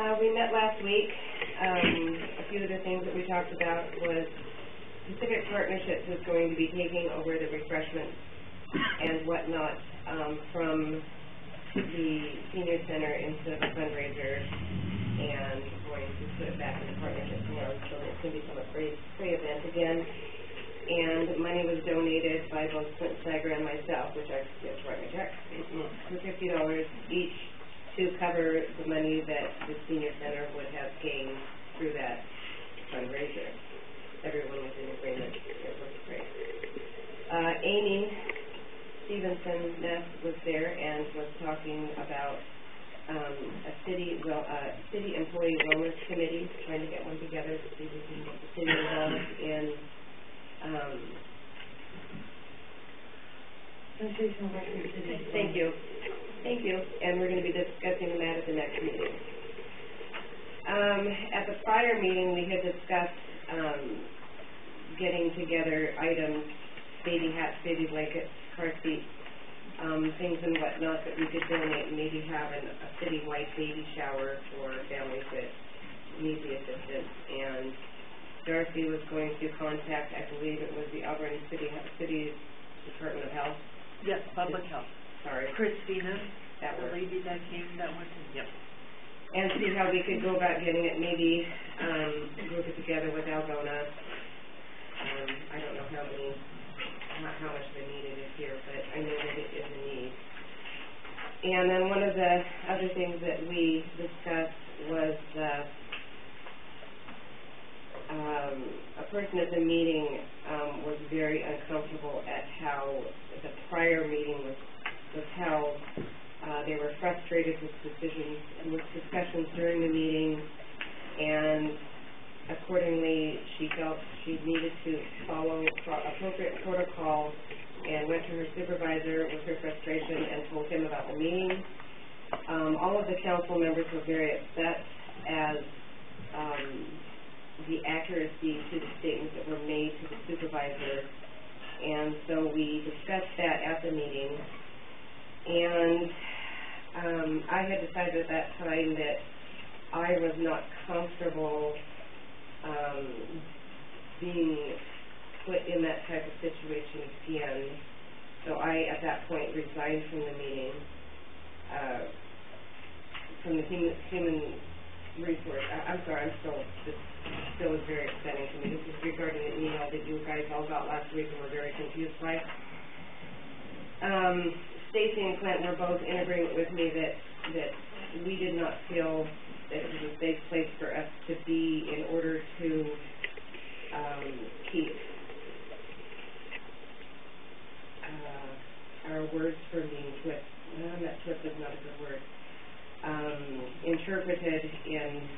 We met last week. A few of the things that we talked about was Pacific Partnerships is going to be taking over the refreshments and whatnot from the senior center into the fundraiser, and going to put it back in the partnership tomorrow, so it's going to become a free event again. And money was donated by both Clint Sager and myself, which I just write my check, for $50 each to cover the money that the senior center would have gained through that fundraiser. Everyone was in agreement. It was great. Amy Stevenson was there and was talking about a city employee wellness committee, trying to get one together to see if we can get the city involved in Thank you. And we're going to be discussing that at the next meeting. At the prior meeting, we had discussed getting together items, baby hats, baby blankets, car seats, things and whatnot that we could donate, and maybe have a city-wide baby shower for families that need the assistance. And Darcy was going to contact, I believe it was the Auburn City Department of Health. Yes, Public Health. Sorry. Christina, that the lady that came, that went to, yep. And see how we could go about getting it, maybe group it together with Algona. I don't know how much the need it is here, but I know that it is a need. And then one of the other things that we discussed was a person at the meeting was very uncomfortable at how the prior meeting was held. They were frustrated with discussions during the meeting, and accordingly she felt she needed to follow appropriate protocol, and went to her supervisor with her frustration and told him about the meeting. All of the council members were very upset as the accuracy to the statements that were made to the supervisor, and so we discussed that at the meeting. And I had decided at that time that I was not comfortable being put in that type of situation again, so I at that point resigned from the meeting, from the human resource. I'm sorry, this still is very upsetting to me. This is regarding an email that you guys all got last week and were very confused by. Stacy and Clint were both in agreement with me that we did not feel that it was a safe place for us to be in order to keep our words from being twisted is not a good word, interpreted in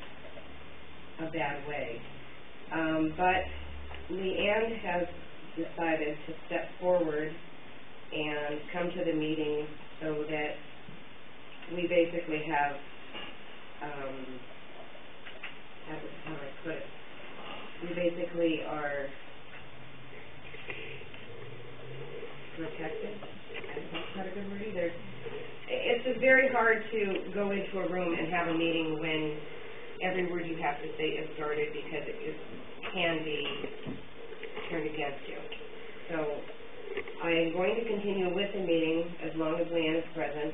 a bad way. But Leanne has decided to step forward and come to the meeting so that we basically have, how do I put it? We basically are protected. That's not a good word either. It's just very hard to go into a room and have a meeting when every word you have to say is guarded, because it can be turned against you. So I am going to continue with the meeting as long as Leanne is present.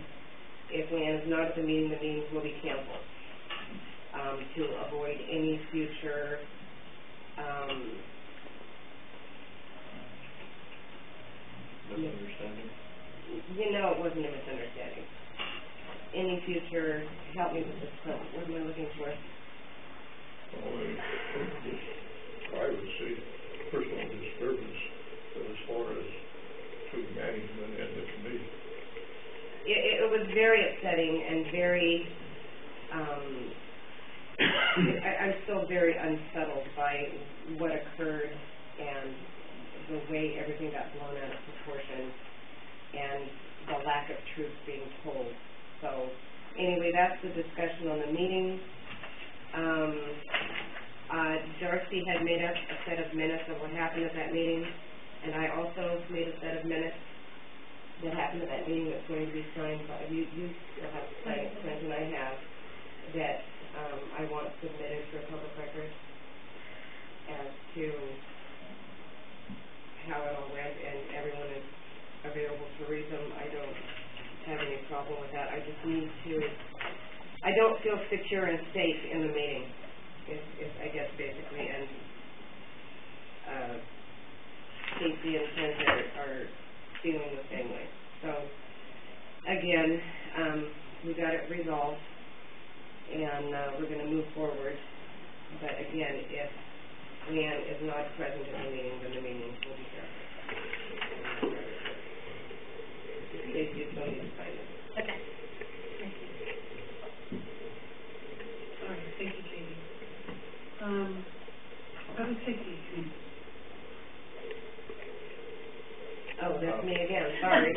If Leanne is not at the meetings will be canceled to avoid any future misunderstanding? It wasn't a misunderstanding. Any future, help me with this, what am I looking for? Privacy, personal disturbance, as far as to management and the committee. It was very upsetting and very, I'm still very unsettled by what occurred and the way everything got blown out of proportion and the lack of truth being told. So anyway, that's the discussion on the meeting. Darcy had made up a set of minutes of what happened at that meeting, and I also made a set of minutes that happened at that meeting that's going to be signed by you. You still have to sign it, Clint, and I have, that I want submitted for public record as to how it all went, and everyone is available to read them. I don't have any problem with that. I just need to, I don't feel secure and safe in the meeting, is I guess basically, and Casey and Kent are feeling the same way. So again, we got it resolved, and we're going to move forward. But again, if Leanne is not present in the meeting, then the meeting will be canceled. Casey is going to sign it. Okay. Thank you. All right, thank you, Katie. Public safety committee. Oh, that's me again, sorry.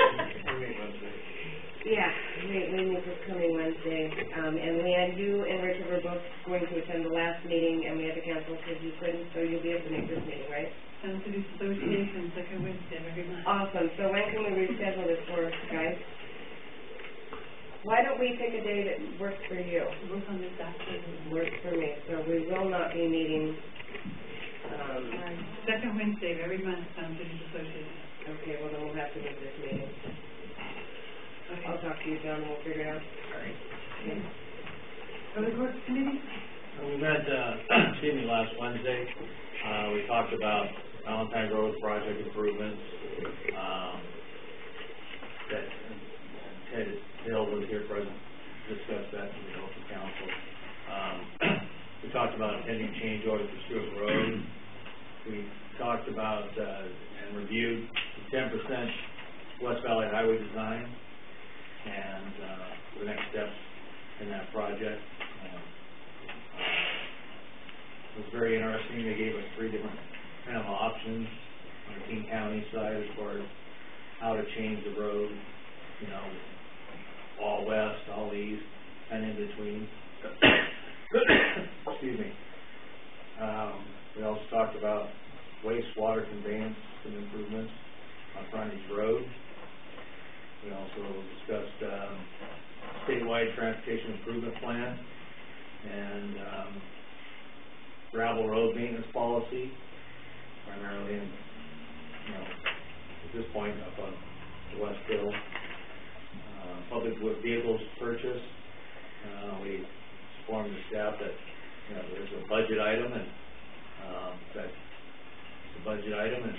Yeah, we meet this coming Wednesday. And Leanne, you and Richard were both going to attend the last meeting, and we had to cancel because you couldn't, so you'll be able to make this meeting, right? Sounds to be Association, second Wednesday of every month. Awesome. So when can we reschedule this for us, guys? Why don't we pick a day that works for you? Work on this afternoon. Works for me. So we will not be meeting, second Wednesday of every month, Sound Cities Association. okay, well then we'll have to move this meeting. Okay. I'll talk to you, John, and we'll figure it out. All right. Okay. Public Works Committee? We met, last Wednesday. We talked about Valentine Road project improvements. That Ted Hill was here present to discuss that with the local council. We talked about a pending change order for Stewart Road. We talked about and reviewed the 10% West Valley Highway design and the next steps in that project. It was very interesting. They gave us 3 different kind of options on the King County side as far as how to change the road, you know, all west, all east, and in between. Excuse me. We also talked about wastewater conveyance and improvements on Frontage Road. We also discussed statewide transportation improvement plan and gravel road maintenance policy, primarily in, at this point up on the West Hill. Public vehicles purchase. We informed the staff that there's a budget item, and that's the budget item, and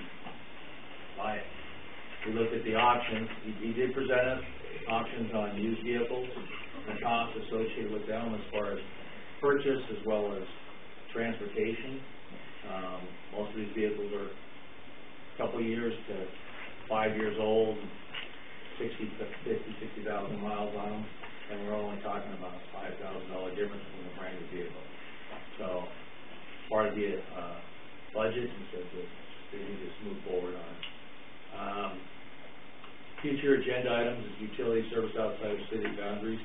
buy it. We looked at the options. He did present us options on used vehicles and the costs associated with them as far as purchase as well as transportation. Most of these vehicles are a couple years to 5 years old, 60,000 miles on them, and we're only talking about a $5,000 difference from a brand new vehicle. So part of the budget, and so they need to move forward on it. Future agenda items is utility service outside of city boundaries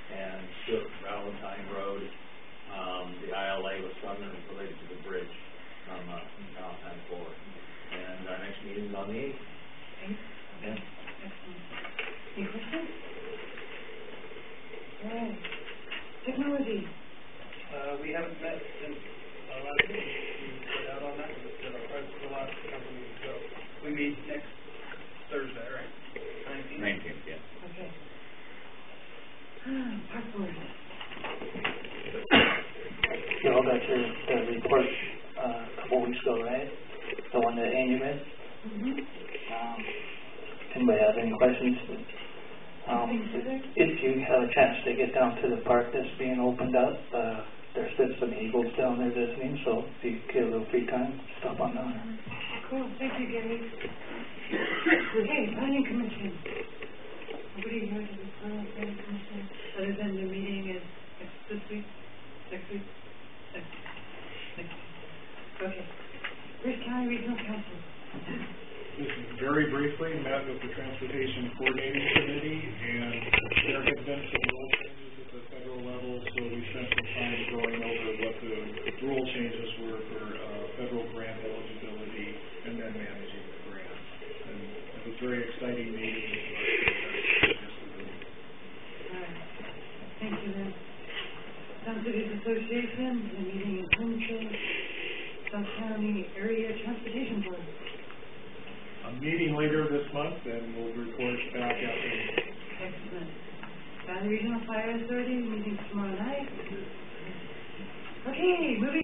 and Stewart Valentine Road. The ILA was something related to the bridge from Valentine forward. And our next meeting is on the 8th. Okay. Excellent. Any questions? Oh. Technology. We haven't met since our last meeting. We put out on that, but our price for the last company. So we meet next Thursday, right? 19th, yeah. Okay. Park Board. You all got the report a couple weeks ago, right? The one that Andy made? Mm-hmm. Anybody have any questions? If you have a chance to get down to the park that's being opened up, there's been some eagles down there visiting, so if you get a little free time, stop on down there. Cool. Thank you, Gary. Okay, Planning Commission. Nobody here to the Planning Commission, other than the meeting is this week? Next week? Next week. Okay. Bruce County Regional Council. Just very briefly, met with the Transportation Coordinating Committee, and there have been some rule changes at the federal level, so we spent some time going over what the rule changes were for federal grant eligibility and then managing the grant. And it was a very exciting meeting. Thank you, Lynn. Sun Cities Association, the meeting is Wednesday, South County Area Transportation Board. A meeting later this month, and we'll report back after. Excellent. Valley Regional Fire Authority, meeting tomorrow night. Okay, moving